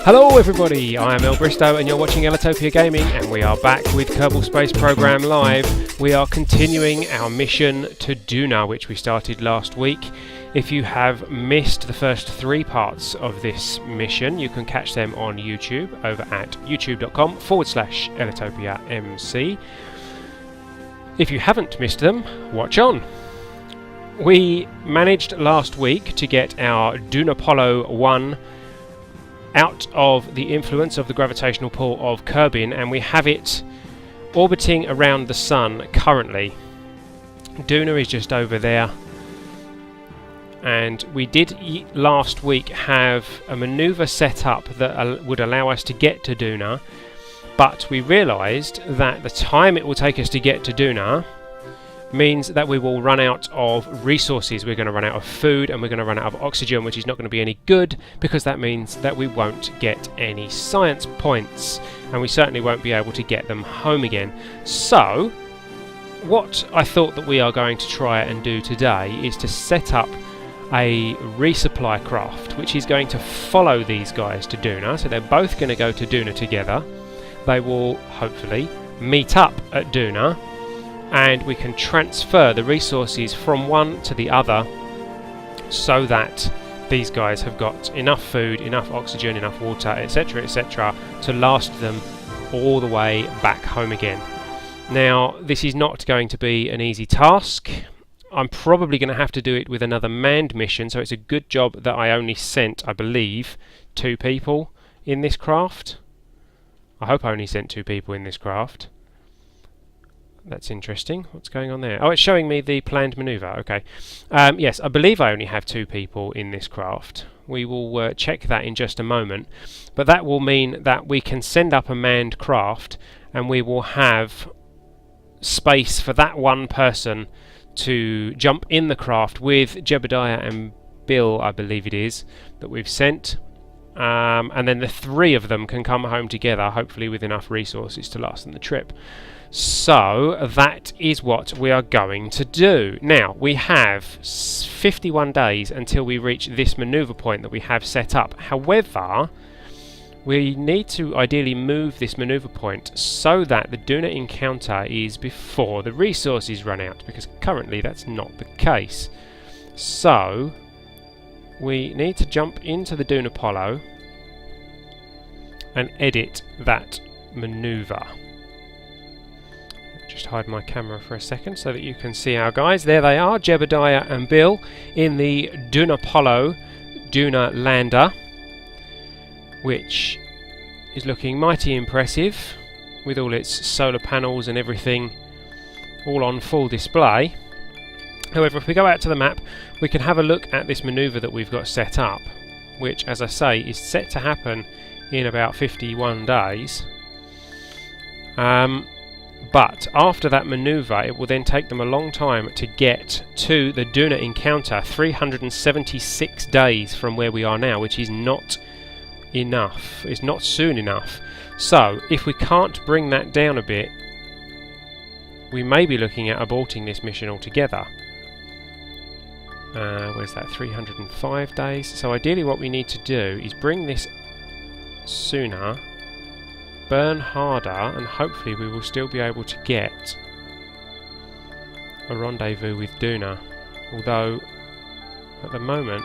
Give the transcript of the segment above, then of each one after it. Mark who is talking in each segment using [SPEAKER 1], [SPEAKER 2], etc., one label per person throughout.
[SPEAKER 1] Hello everybody, I am El Bristow and you're watching Ellitopia Gaming, and we are back with Kerbal Space Program Live. We are continuing our mission to Duna, which we started last week. If you have missed the first 3 parts of this mission, you can catch them on YouTube over at youtube.com/EllitopiaMC. If you haven't missed them, watch on. We managed last week to get our Duna Apollo 1 out of the influence of the gravitational pull of Kerbin, and we have it orbiting around the Sun currently. Duna is just over there, and we did last week have a manoeuvre set up that would allow us to get to Duna, but we realised that the time it will take us to get to Duna means that we will run out of resources. We're going to run out of food and we're going to run out of oxygen, which is not going to be any good, because that means that we won't get any science points, and we certainly won't be able to get them home again. So what I thought that we are going to try and do today is to set up a resupply craft which is going to follow these guys to Duna. So they're both going to go to Duna together. They will hopefully meet up at Duna, and we can transfer the resources from one to the other so that these guys have got enough food, enough oxygen, enough water, etc., etc., to last them all the way back home again. Now, this is not going to be an easy task. I'm probably going to have to do it with another manned mission, so it's a good job that I only sent, I believe, 2 people in this craft. I hope I only sent 2 people in this craft. That's interesting. What's going on there? Oh, it's showing me the planned manoeuvre. Okay. Yes, I believe I only have 2 people in this craft. We will check that in just a moment. But that will mean that we can send up a manned craft, and we will have space for that one person to jump in the craft with Jebediah and Bill, I believe it is, that we've sent. And then the 3 of them can come home together, hopefully with enough resources to last them the trip. So that is what we are going to do. Now, we have 51 days until we reach this manoeuvre point that we have set up. However, we need to ideally move this manoeuvre point so that the Duna encounter is before the resources run out, because currently that's not the case. So we need to jump into the Duna Apollo and edit that manoeuvre. Just hide my camera for a second so that you can see our guys. There they are, Jebediah and Bill, in the Duna Apollo Duna lander, which is looking mighty impressive with all its solar panels and everything all on full display. However, if we go out to the map, we can have a look at this manoeuvre that we've got set up, which, as I say, is set to happen in about 51 days. But after that manoeuvre, it will then take them a long time to get to the Duna encounter, 376 days from where we are now, which is not enough. It's not soon enough. So, if we can't bring that down a bit, we may be looking at aborting this mission altogether. Where's that? 305 days. So ideally what we need to do is bring this sooner, burn harder, and hopefully we will still be able to get a rendezvous with Duna. Although, at the moment,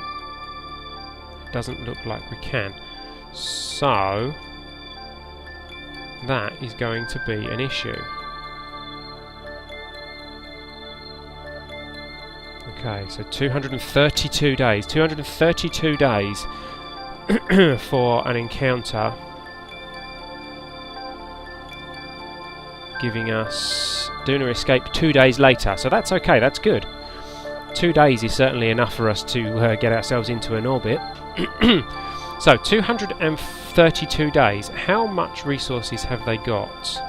[SPEAKER 1] it doesn't look like we can. So, that is going to be an issue. Okay, so 232 days. 232 days for an encounter, giving us Duna escape 2 days later. So that's okay, that's good. 2 days is certainly enough for us to get ourselves into an orbit. So 232 days. How much resources have they got?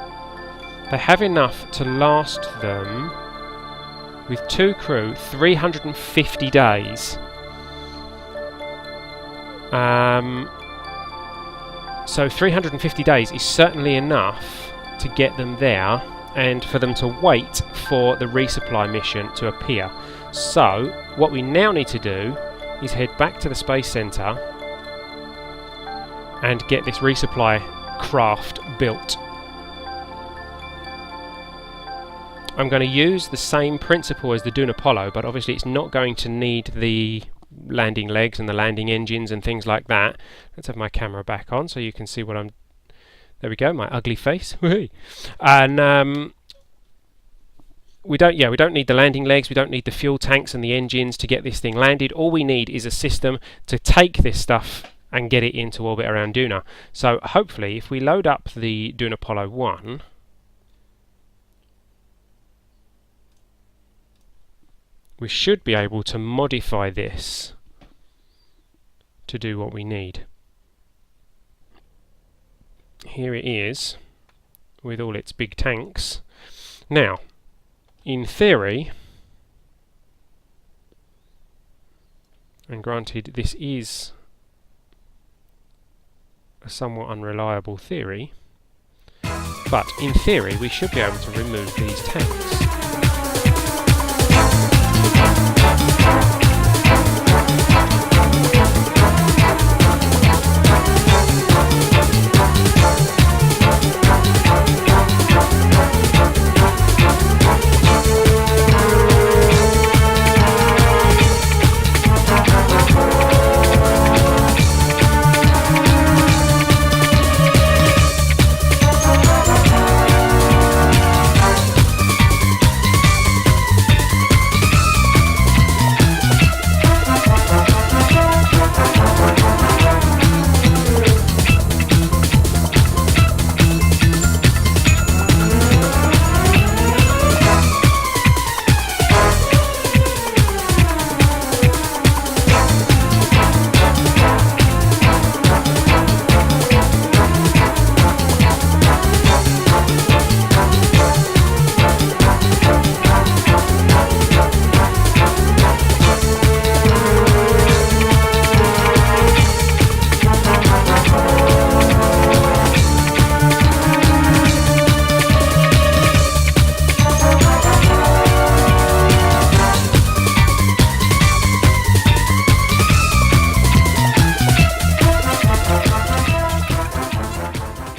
[SPEAKER 1] They have enough to last them, with 2 crew, 350 days. So 350 days is certainly enough to get them there, and for them to wait for the resupply mission to appear. So what we now need to do is head back to the Space Centre and get this resupply craft built. I'm going to use the same principle as the Duna Apollo, but obviously it's not going to need the landing legs and the landing engines and things like that. Let's have my camera back on so you can see what I'm... There we go, my ugly face. And we don't need the landing legs, we don't need the fuel tanks and the engines to get this thing landed. All we need is a system to take this stuff and get it into orbit around Duna. So hopefully if we load up the Duna Apollo 1, we should be able to modify this to do what we need. Here it is with all its big tanks. Now, in theory, and granted this is a somewhat unreliable theory, but in theory we should be able to remove these tanks.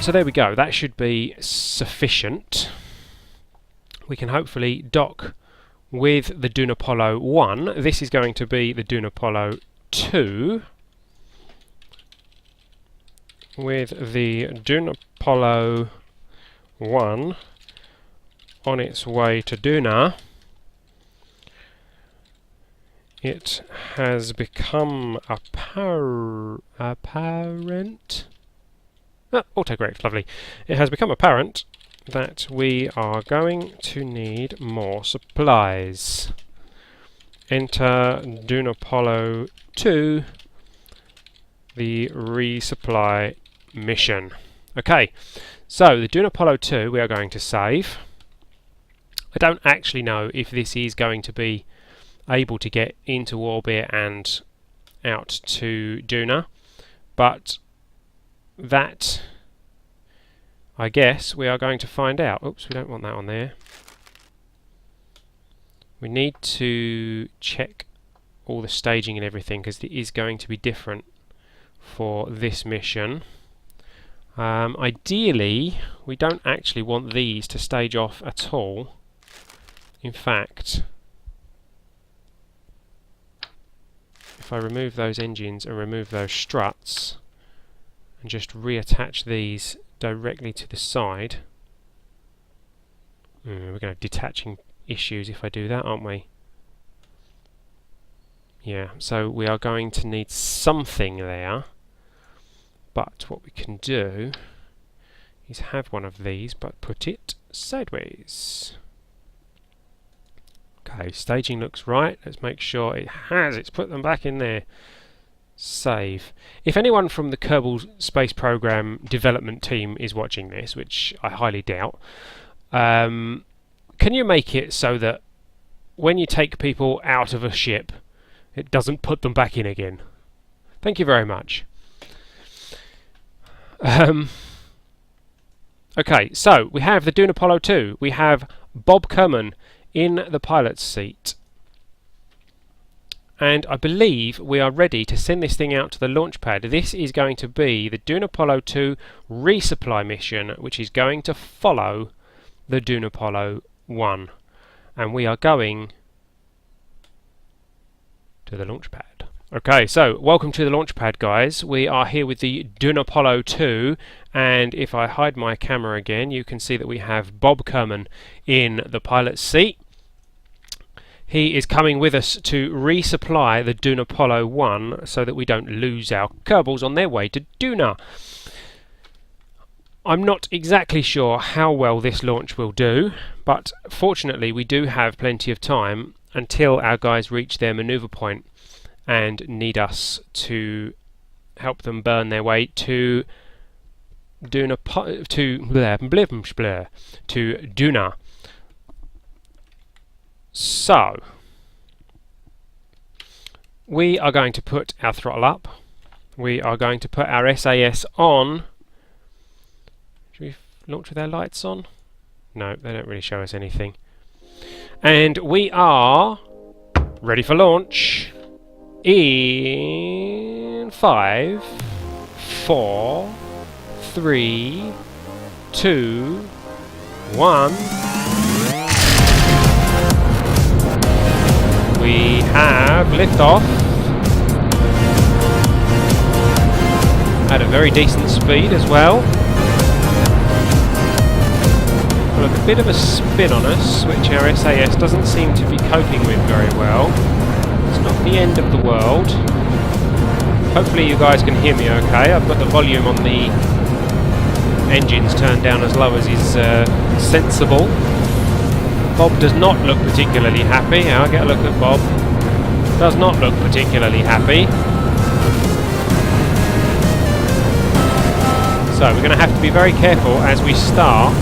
[SPEAKER 1] So there we go, that should be sufficient. We can hopefully dock with the Duna Apollo 1. This is going to be the Duna Apollo 2. With the Duna Apollo 1 on its way to Duna, it has become apparent. Autocorrect, lovely. It has become apparent that we are going to need more supplies. Enter Duna Apollo 2, the resupply mission. Okay, so the Duna Apollo 2 we are going to save. I don't actually know if this is going to be able to get into orbit and out to Duna, but that, I guess, we are going to find out. Oops, we don't want that on there. We need to check all the staging and everything because it is going to be different for this mission. Ideally, we don't actually want these to stage off at all. In fact, if I remove those engines and remove those struts and just reattach these directly to the side, we're going to have detaching issues if I do that, aren't we? Yeah, so we are going to need something there, but what we can do is have one of these but put it sideways. Okay, staging looks right. Let's make sure it has. It's put them back in there. Save. If anyone from the Kerbal Space Program development team is watching this, which I highly doubt, can you make it so that when you take people out of a ship, it doesn't put them back in again? Thank you very much. Okay, so we have the Duna Apollo 2. We have Bob Kerman in the pilot's seat. and I believe we are ready to send this thing out to the launch pad. This is going to be the Duna Apollo 2 resupply mission, which is going to follow the Duna Apollo 1. And we are going to the launch pad. Okay, so welcome to the launch pad, guys. We are here with the Duna Apollo 2, and if I hide my camera again, you can see that we have Bob Kerman in the pilot's seat. He is coming with us to resupply the Duna Apollo 1 so that we don't lose our Kerbals on their way to Duna. I'm not exactly sure how well this launch will do, but fortunately we do have plenty of time until our guys reach their manoeuvre point and need us to help them burn their way to Duna. So we are going to put our throttle up. We are going to put our SAS on. Should we launch with our lights on? No, they don't really show us anything. And we are ready for launch in 5, 4, 3, 2, 1. We have liftoff at a very decent speed as well. We've got a bit of a spin on us, which our SAS doesn't seem to be coping with very well. It's not the end of the world. Hopefully you guys can hear me okay. I've got the volume on the engines turned down as low as is sensible. Bob does not look particularly happy. I'll get a look at Bob. Does not look particularly happy. So we're going to have to be very careful as we start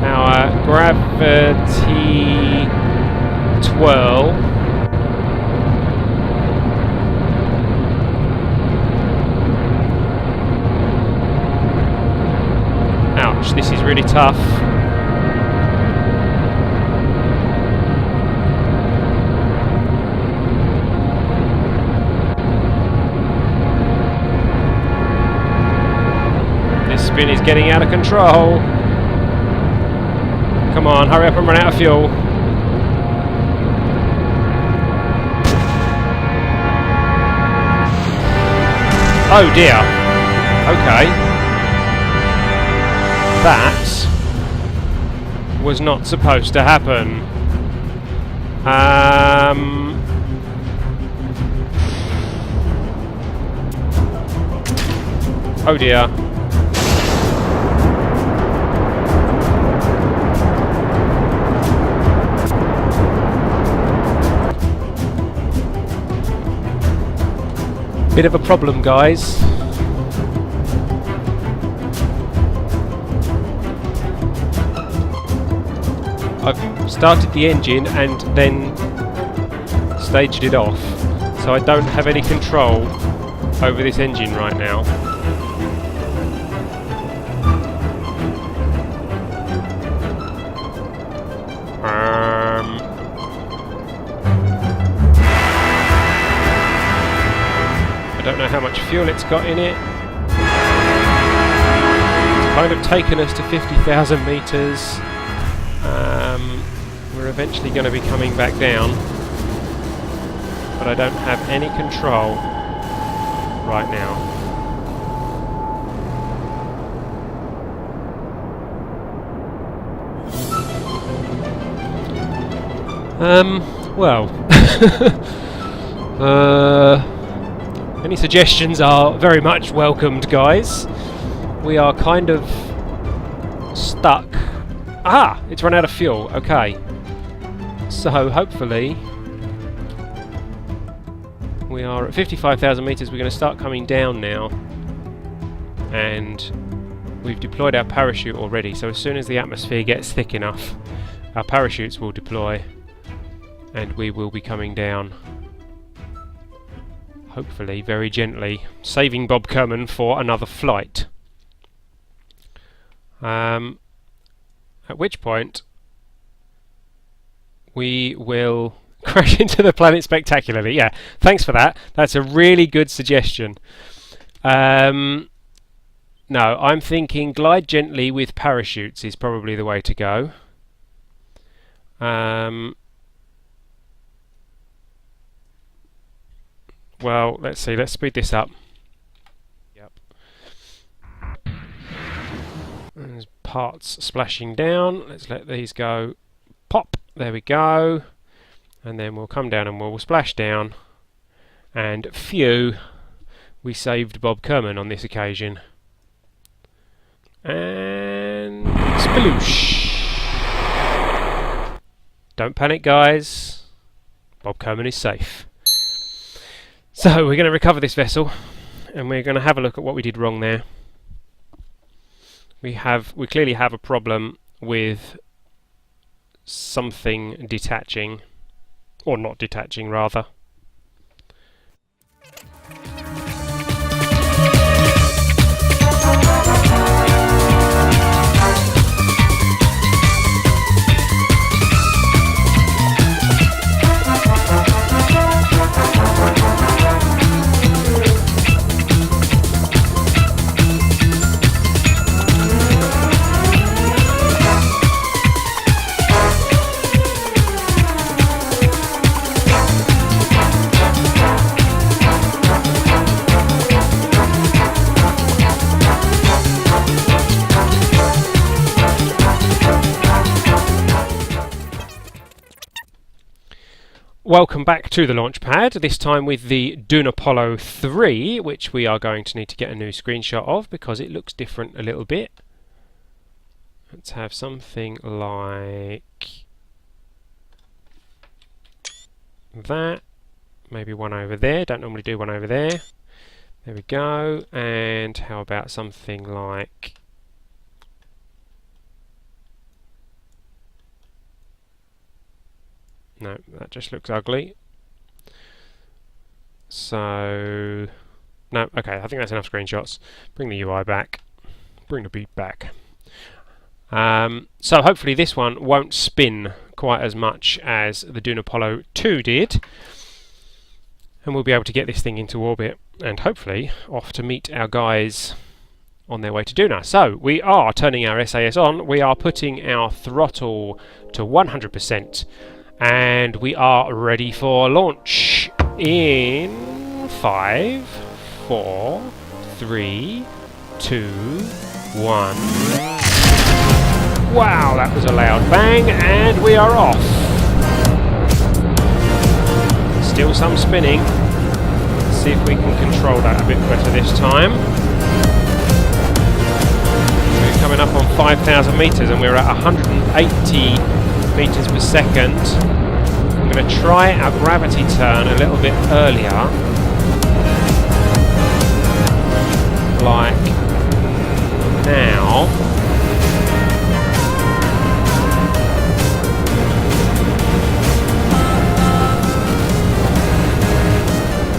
[SPEAKER 1] our gravity twirl. Ouch, this is really tough. This spin is getting out of control. Come on, hurry up and run out of fuel. Oh dear. Okay. That was not supposed to happen. Oh dear. Bit of a problem, guys. I've started the engine and then staged it off, so I don't have any control over this engine right now. I don't know how much fuel it's got in it. It's kind of taken us to 50,000 metres. We're eventually going to be coming back down, but I don't have any control right now. Well, any suggestions are very much welcomed, guys. We are kind of stuck. Ah! It's run out of fuel. Okay. So, hopefully, we are at 55,000 metres. We're going to start coming down now. And we've deployed our parachute already. So, as soon as the atmosphere gets thick enough, our parachutes will deploy. And we will be coming down. Hopefully, very gently, saving Bob Kerman for another flight. At which point, we will Crash into the planet spectacularly. Yeah, thanks for that. That's a really good suggestion. No, I'm thinking glide gently with parachutes is probably the way to go. Well, let's see. Let's speed this up. Yep. There's parts splashing down. Let's let these go. Pop. There we go. And then we'll come down and we'll splash down. And phew, we saved Bob Kerman on this occasion. And sploosh. Don't panic, guys. Bob Kerman is safe. So we're going to recover this vessel, and we're going to have a look at what we did wrong there. We clearly have a problem with something detaching, or not detaching rather. Welcome back to the launch pad, this time with the Duna Apollo 3, which we are going to need to get a new screenshot of because it looks different a little bit. Let's have something like that. Maybe one over there. Don't normally do one over there. There we go. And how about something like... No, that just looks ugly. So... No, okay, I think that's enough screenshots. Bring the UI back. Bring the beat back. So hopefully this one won't spin quite as much as the Duna Apollo 2 did. And we'll be able to get this thing into orbit and hopefully off to meet our guys on their way to Duna. So we are turning our SAS on. We are putting our throttle to 100%. And we are ready for launch in 5, 4, 3, 2, 1. Wow, that was a loud bang, and we are off. Still some spinning. Let's see if we can control that a bit better this time. We're coming up on 5,000 meters and we're at 180 meters per second. I'm going to try our gravity turn a little bit earlier, like now.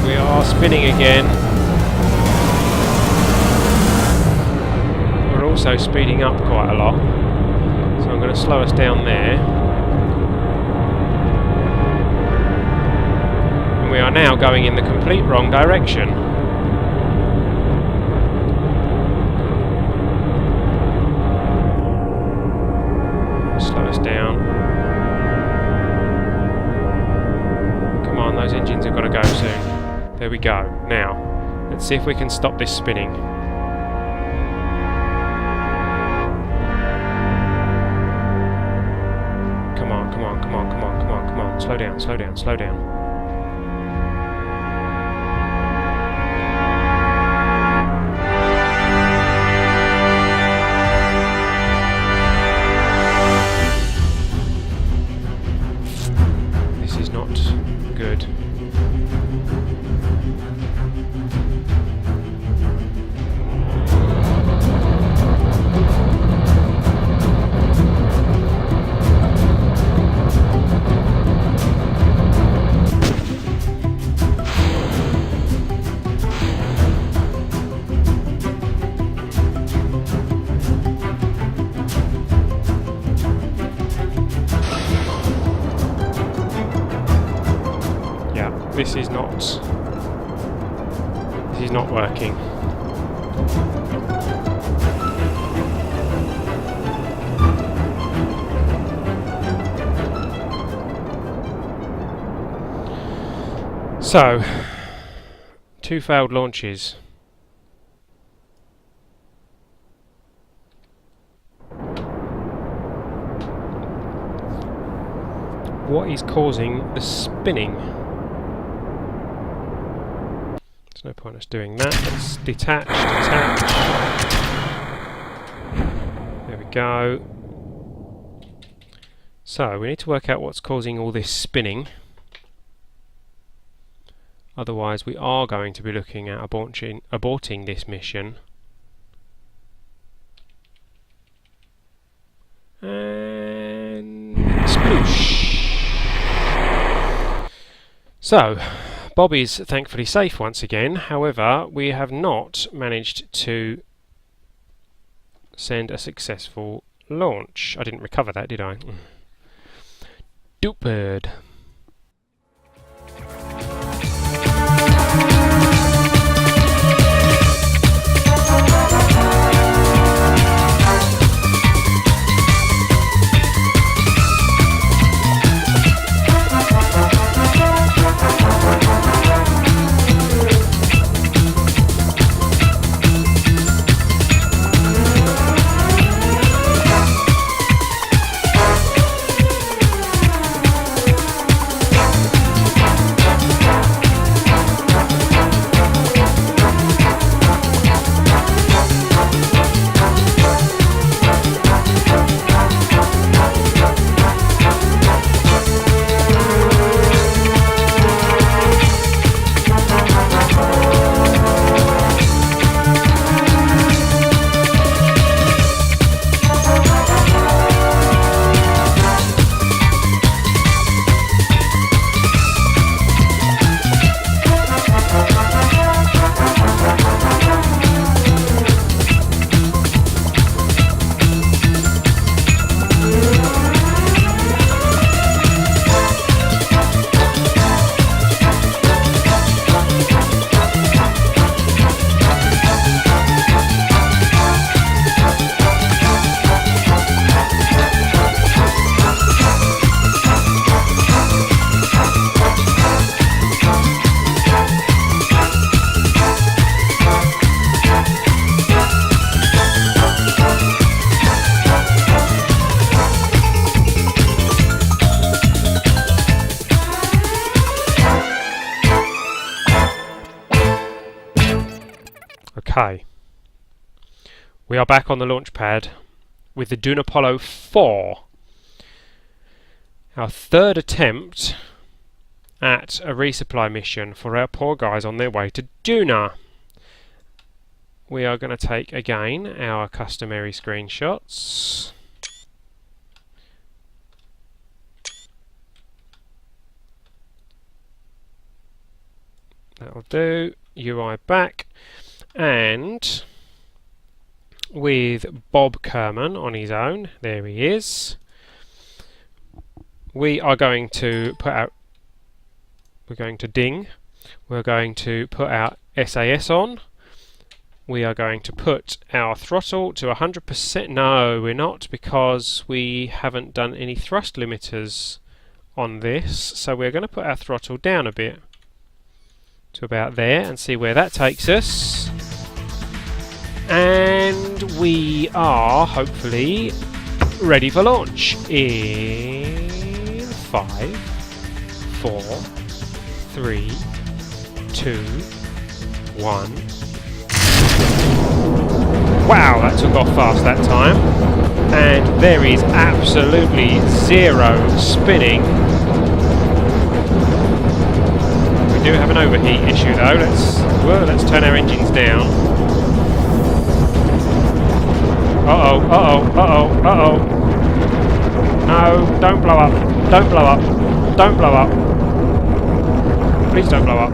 [SPEAKER 1] We are spinning again. We're also speeding up quite a lot, so I'm going to slow us down there. We are now going in the complete wrong direction. Slow us down. Come on, those engines have got to go soon. There we go. Now, let's see if we can stop this spinning. Come on, come on, come on, come on, come on, come on. Slow down, slow down, slow down. Good. This is not working. So, 2 failed launches. What is causing the spinning? There's no point us doing that. Let's detach. There we go. So, we need to work out what's causing all this spinning. Otherwise, we are going to be looking at aborting this mission. And sploosh! So, Bobby's thankfully safe once again. However, we have not managed to send a successful launch. I didn't recover that, did I? Stupid. Okay, we are back on the launch pad with the Duna Apollo 4. Our 3rd attempt at a resupply mission for our poor guys on their way to Duna. We are going to take again our customary screenshots. That'll do. UI back. And with Bob Kerman on his own, there he is. We are going to put out, we're going to ding, we're going to put our SAS on, we are going to put our throttle to 100%, no we're not, because we haven't done any thrust limiters on this, so we're going to put our throttle down a bit to about there and see where that takes us. And we are hopefully ready for launch in 5, 4, 3, 2, 1. Wow, that took off fast that time. And there is absolutely zero spinning. We do have an overheat issue though. Let's turn our engines down. Uh-oh, uh-oh, uh-oh, uh-oh. No, don't blow up. Don't blow up. Don't blow up. Please don't blow up.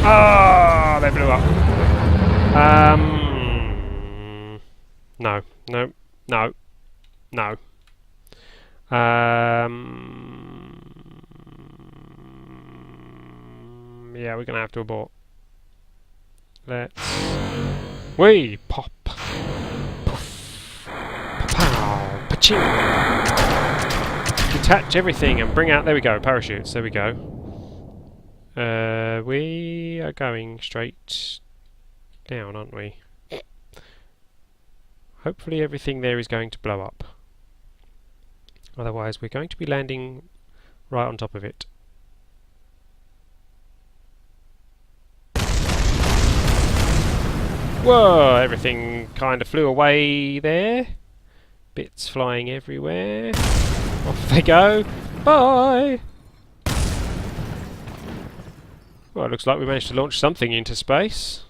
[SPEAKER 1] Ah, they blew up. No, no, no, no. Yeah, we're going to have to abort. Let's... Whee! Pop! Poof! Pa-pow! Pa-ching! Detach everything and bring out... There we go, parachutes. There we go. We are going straight down, aren't we? Hopefully everything there is going to blow up. Otherwise we're going to be landing right on top of it. Whoa! Everything kind of flew away there. Bits flying everywhere. Off they go. Bye! Well, it looks like we managed to launch something into space.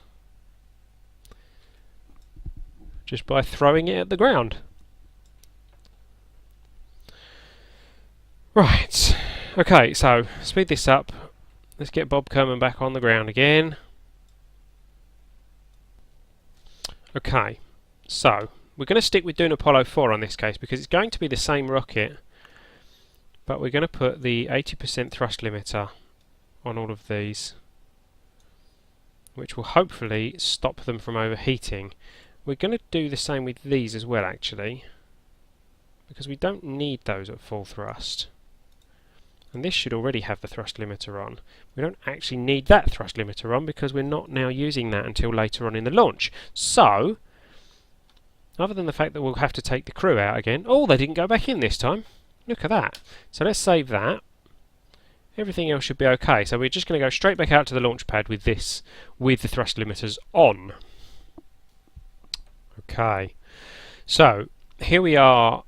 [SPEAKER 1] Just by throwing it at the ground. Right. Okay, so speed this up. Let's get Bob Kerman back on the ground again. Okay, so we're going to stick with Duna Apollo 4 on this case because it's going to be the same rocket, but we're going to put the 80% thrust limiter on all of these, which will hopefully stop them from overheating. We're going to do the same with these as well, actually, because we don't need those at full thrust. And this should already have the thrust limiter on. We don't actually need that thrust limiter on because we're not now using that until later on in the launch. So, other than the fact that we'll have to take the crew out again... Oh, they didn't go back in this time. Look at that. So let's save that. Everything else should be okay. So we're just going to go straight back out to the launch pad with this, with the thrust limiters on. Okay. So, here we are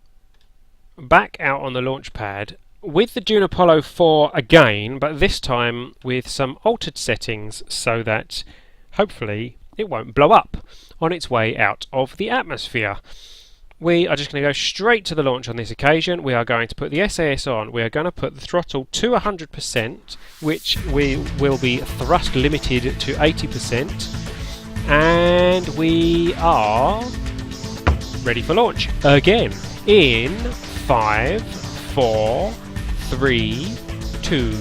[SPEAKER 1] back out on the launch pad with the Duna Apollo 4 again, but this time with some altered settings so that hopefully it won't blow up on its way out of the atmosphere. We are just going to go straight to the launch on this occasion. We are going to put the SAS on. We are going to put the throttle to 100%, which we will be thrust limited to 80%. And we are ready for launch again in 5, 4, 3, 2,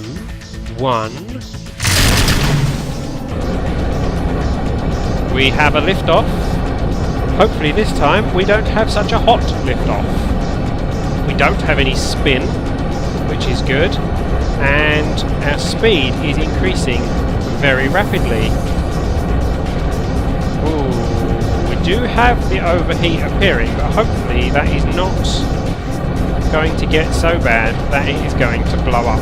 [SPEAKER 1] 1. We have a liftoff. Hopefully this time we don't have such a hot liftoff. We don't have any spin, which is good, and our speed is increasing very rapidly. Ooh, we do have the overheat appearing, but hopefully that is not going to get so bad that it is going to blow up.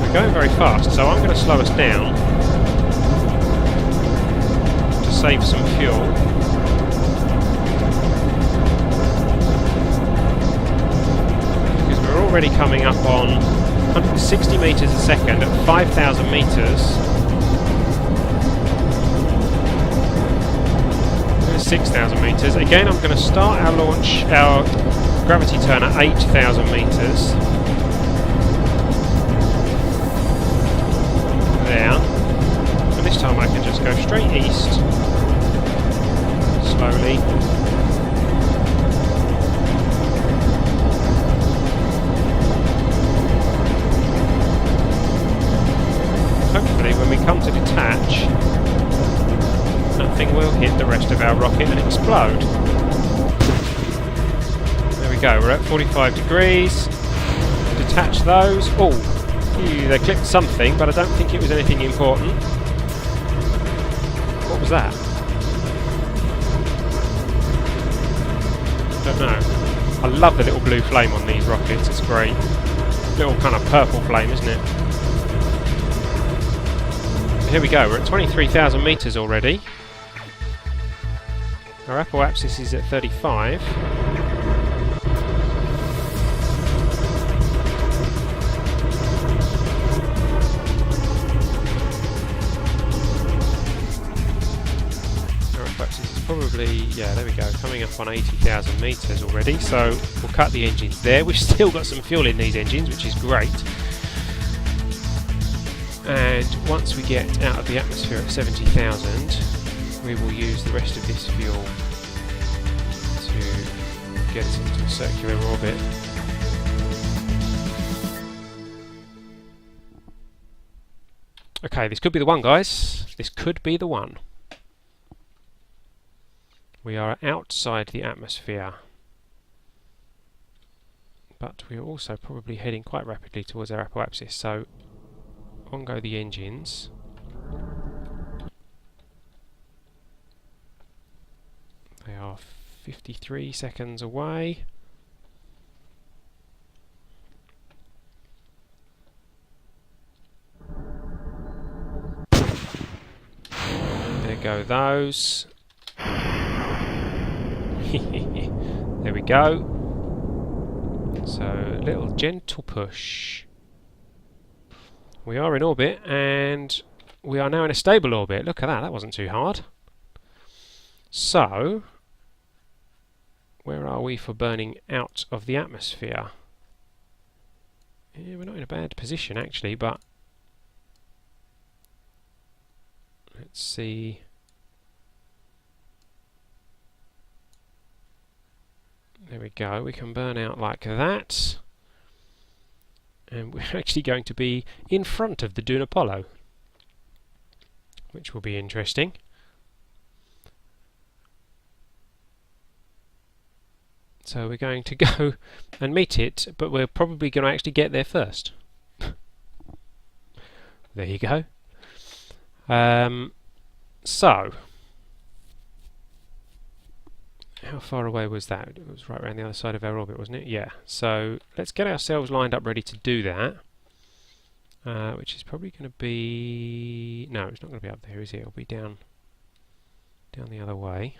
[SPEAKER 1] We're going very fast, so I'm going to slow us down to save some fuel. Because we're already coming up on 160 metres a second at 5,000 metres. 6,000 metres. Again, I'm going to start our launch, our gravity turn at 8,000 metres. There. And this time I can just go straight east. Slowly. Hopefully when we come to detach, nothing will hit the rest of our rocket and explode. There we go, we're at 45 degrees. Detach those. Oh, they clipped something, but I don't think it was anything important. What was that? Don't know. I love the little blue flame on these rockets, it's great. Little kind of purple flame, isn't it? Here we go, we're at 23,000 metres already. Our apoapsis is at 35. Our apoapsis is probably, yeah, there we go, coming up on 80,000 metres already, so we'll cut the engines there. We've still got some fuel in these engines, which is great. And once we get out of the atmosphere at 70,000, we will use the rest of this fuel to get us into a circular orbit Okay, this could be the one, guys. This could be the one. We are outside the atmosphere. But we are also probably heading quite rapidly towards our apoapsis, so on go the engines. They are 53 seconds away. There go those. There we go. So, a little gentle push. We are in orbit, and we are now in a stable orbit. Look at that, that wasn't too hard. So, where are we for burning out of the atmosphere? Yeah, we're not in a bad position actually, but let's see. There we go, we can burn out like that. And we're actually going to be in front of the Duna Apollo, which will be interesting. So we're going to go and meet it, but we're probably going to actually get there first. There you go. So, how far away was that? It was right around the other side of our orbit, wasn't it? Yeah. So let's get ourselves lined up ready to do that. Which is probably going to be... No, it's not going to be up there, is it? It'll be down the other way.